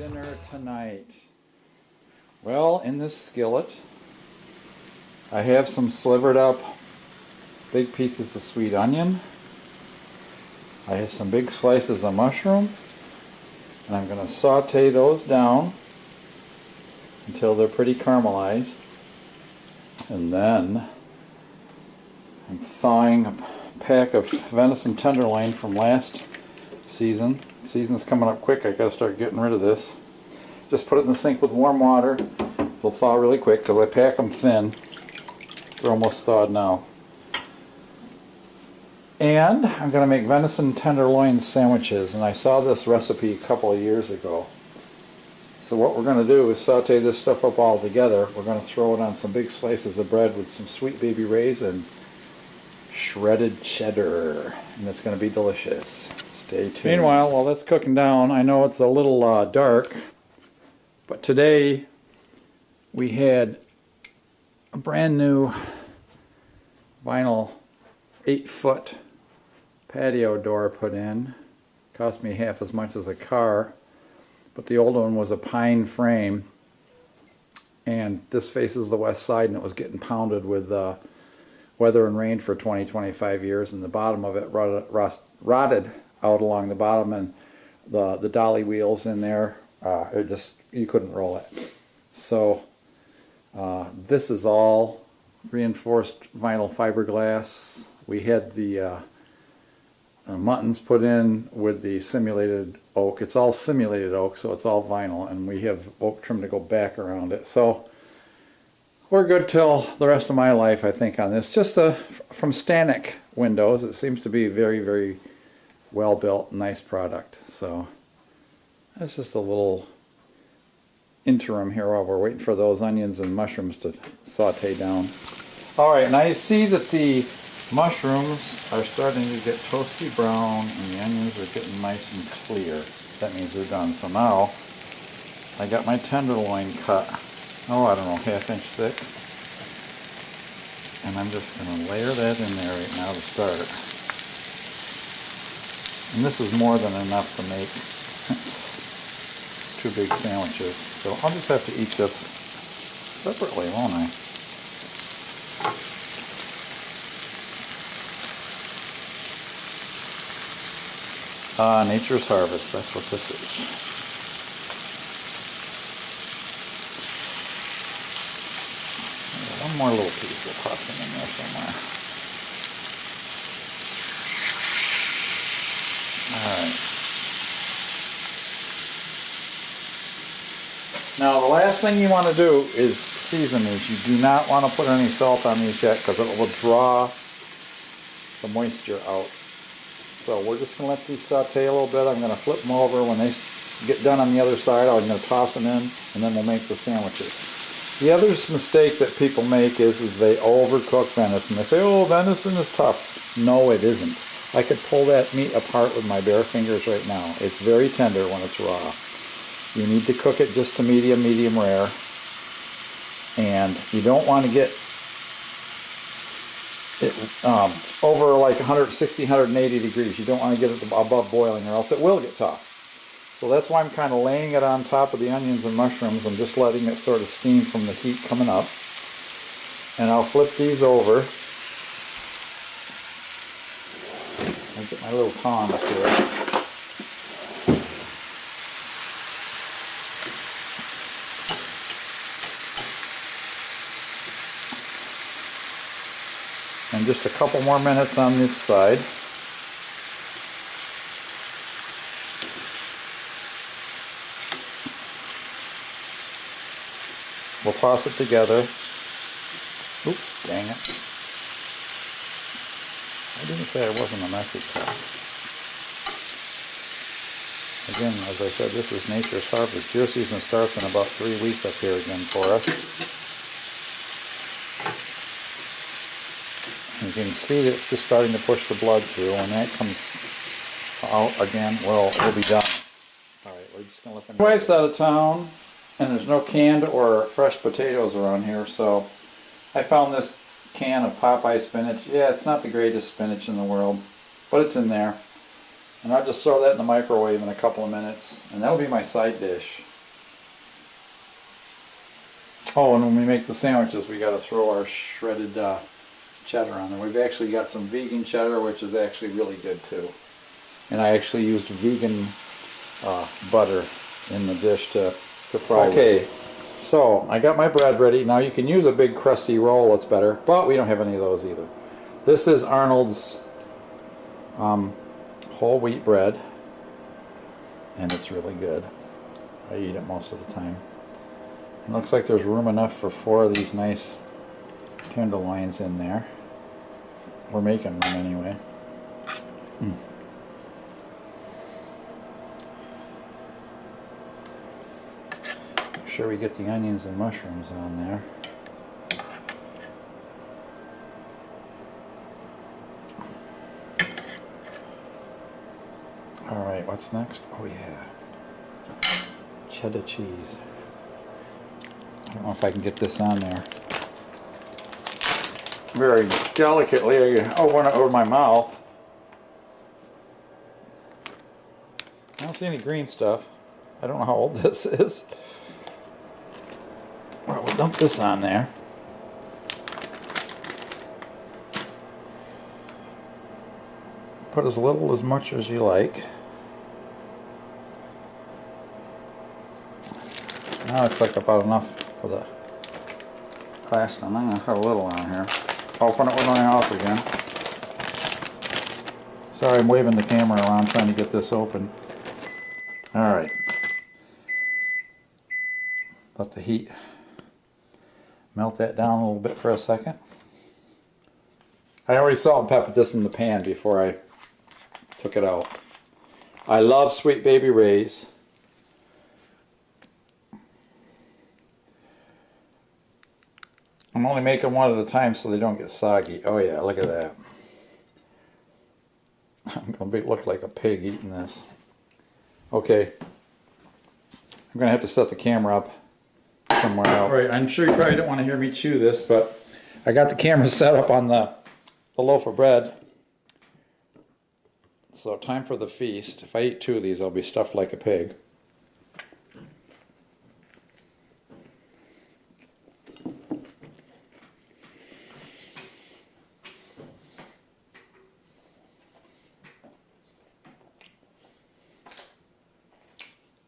dinner tonight? Well, in this skillet, I have some slivered up big pieces of sweet onion. I have some big slices of mushroom, and I'm going to saute those down until they're pretty caramelized. And then I'm thawing a pack of venison tenderloin from last season. Season's coming up quick. I gotta start getting rid of this. Just put it in the sink with warm water. It'll thaw really quick because I pack them thin. They're almost thawed now. And I'm going to make venison tenderloin sandwiches, and I saw this recipe a couple of years ago. So what we're going to do is saute this stuff up all together. We're going to throw it on some big slices of bread with some sweet baby rays and shredded cheddar, and it's going to be delicious. Stay tuned. Meanwhile, while that's cooking down, I know it's a little dark, but today we had a brand new vinyl 8-foot patio door put in. Cost me half as much as a car, but the old one was a pine frame, and this faces the west side, and it was getting pounded with weather and rain for 20-25 years, and the bottom of it rotted out along the bottom, and the dolly wheels in there, you couldn't roll it. So this is all reinforced vinyl fiberglass. We had the muttons put in with the simulated oak. It's all simulated oak, so it's all vinyl, and we have oak trim to go back around it. So we're good till the rest of my life, I think, on this. Just from Stanek Windows. It seems to be very, very well built, nice product. So that's just a little interim here while we're waiting for those onions and mushrooms to saute down. Alright, now you see that the mushrooms are starting to get toasty brown and the onions are getting nice and clear. That means they're done. So now I got my tenderloin cut, I don't know, 1/2 inch thick. And I'm just going to layer that in there right now to start. And this is more than enough to make 2 big sandwiches. So I'll just have to eat this separately, won't I? Nature's Harvest, that's what this is. One more little piece, we'll toss them in there somewhere. Alright. Now the last thing you want to do is season these. You do not want to put any salt on these yet because it will draw the moisture out. So we're just going to let these saute a little bit. I'm going to flip them over. When they get done on the other side, I'm going to toss them in, and then we'll make the sandwiches. The other mistake that people make is they overcook venison. They say, oh, venison is tough. No, it isn't. I could pull that meat apart with my bare fingers right now. It's very tender when it's raw. You need to cook it just to medium, medium rare. And you don't want to get it over like 160, 180 degrees. You don't want to get it above boiling or else it will get tough. So that's why I'm kind of laying it on top of the onions and mushrooms and just letting it sort of steam from the heat coming up. And I'll flip these over. I'll get my little tongs here. And just a couple more minutes on this side. We'll toss it together. Oops, dang it. I didn't say I wasn't a messy cook. Again, as I said, this is Nature's Harvest. Deer season starts in about 3 weeks up here again for us. You can see that it's just starting to push the blood through. When that comes out again, well, we'll be done. Alright, we're just going to let them... My wife's out of town, and there's no canned or fresh potatoes around here, so I found this can of Popeye spinach. Yeah, it's not the greatest spinach in the world, but it's in there. And I'll just throw that in the microwave in a couple of minutes, and that'll be my side dish. Oh, and when we make the sandwiches, we got to throw our shredded cheddar on there. We've actually got some vegan cheddar, which is actually really good too. And I actually used vegan butter in the dish to fry. Okay, so I got my bread ready. Now you can use a big crusty roll, it's better, but we don't have any of those either. This is Arnold's whole wheat bread, and it's really good. I eat it most of the time. It looks like there's room enough for 4 of these nice tenderloins in there. We're making them anyway. Make sure we get the onions and mushrooms on there. Alright, what's next? Oh yeah. Cheddar cheese. I don't know if I can get this on there very delicately. I open it over my mouth. I don't see any green stuff. I don't know how old this is. Well, we'll dump this on there. Put as little as much as you like. Now it's like about enough for the pasta. I'm going to put a little on here. Open it with my mouth again. Sorry, I'm waving the camera around trying to get this open. Alright. Let the heat melt that down a little bit for a second. I already salt and peppered this in the pan before I took it out. I love Sweet Baby Ray's. I'm only making one at a time so they don't get soggy. Oh yeah, look at that. I'm going to look like a pig eating this. Okay. I'm going to have to set the camera up somewhere else. Alright, I'm sure you probably don't want to hear me chew this, but I got the camera set up on the loaf of bread. So time for the feast. If I eat 2 of these, I'll be stuffed like a pig.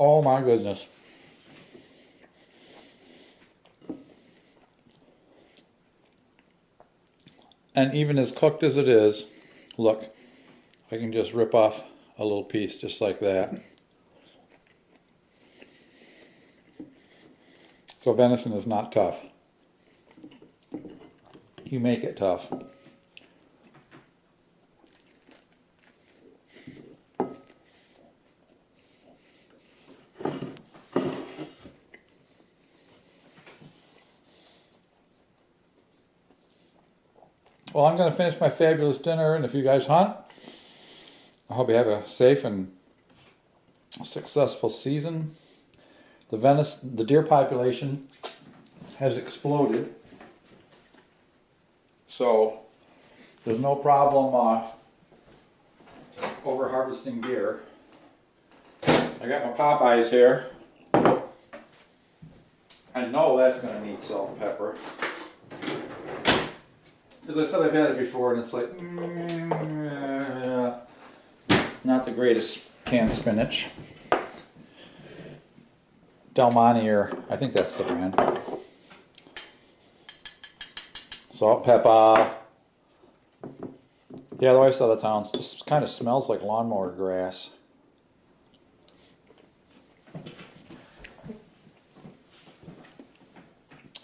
Oh my goodness. And even as cooked as it is, look, I can just rip off a little piece just like that. So venison is not tough. You make it tough. Well, I'm going to finish my fabulous dinner, and if you guys hunt, I hope you have a safe and successful season. The deer population has exploded, so there's no problem over harvesting deer. I got my Popeyes here. I know that's going to need salt and pepper. As I said, I've had it before, and it's like, not the greatest canned spinach. Del Monte, or I think that's the brand. Salt, pepper. Yeah, the other side of the town just kind of smells like lawnmower grass.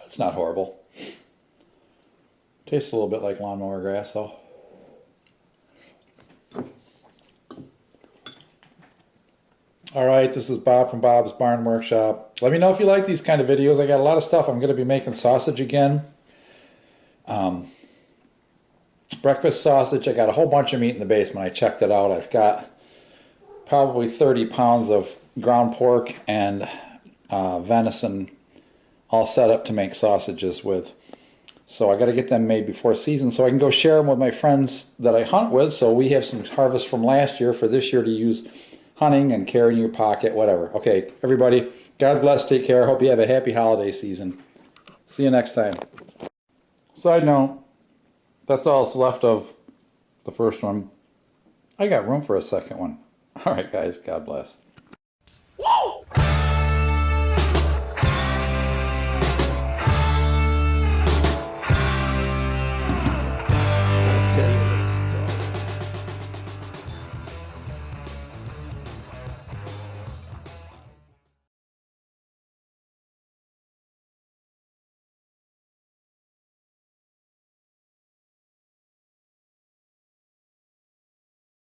It's not horrible. Tastes a little bit like lawnmower grass, though. Alright, this is Bob from Bob's Barn Workshop. Let me know if you like these kind of videos. I got a lot of stuff. I'm going to be making sausage again. Breakfast sausage. I got a whole bunch of meat in the basement. I checked it out. I've got probably 30 pounds of ground pork and venison all set up to make sausages with. So I got to get them made before season so I can go share them with my friends that I hunt with. So we have some harvest from last year for this year to use hunting and carry in your pocket, whatever. Okay, everybody, God bless, take care. Hope you have a happy holiday season. See you next time. Side note, that's all that's left of the first one. I got room for a second one. All right, guys, God bless.